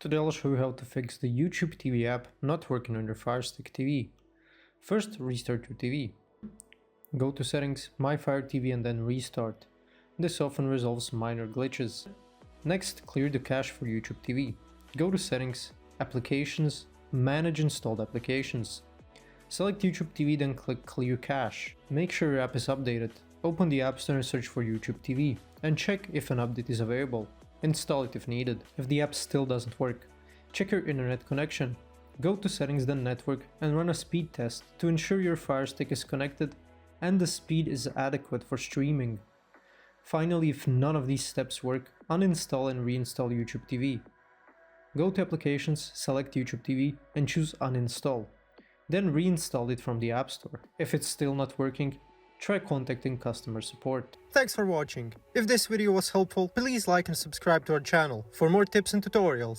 Today I'll show you how to fix the YouTube TV app not working on your Fire Stick TV. First, restart your TV. Go to Settings, My Fire TV and then Restart. This often resolves minor glitches. Next, clear the cache for YouTube TV. Go to Settings, Applications, Manage Installed Applications. Select YouTube TV, then click Clear Cache. Make sure your app is updated. Open the App Store and search for YouTube TV, and check if an update is available. Install it if needed. If the app still doesn't work, check your internet connection. Go to Settings, then Network, and run a speed test to ensure your Fire Stick is connected and the speed is adequate for streaming. Finally, if none of these steps work, uninstall and reinstall YouTube TV. Go to Applications, select YouTube TV, and choose Uninstall. Then reinstall it from the App Store. If it's still not working, try contacting customer support. Thanks for watching. If this video was helpful, please like and subscribe to our channel for more tips and tutorials.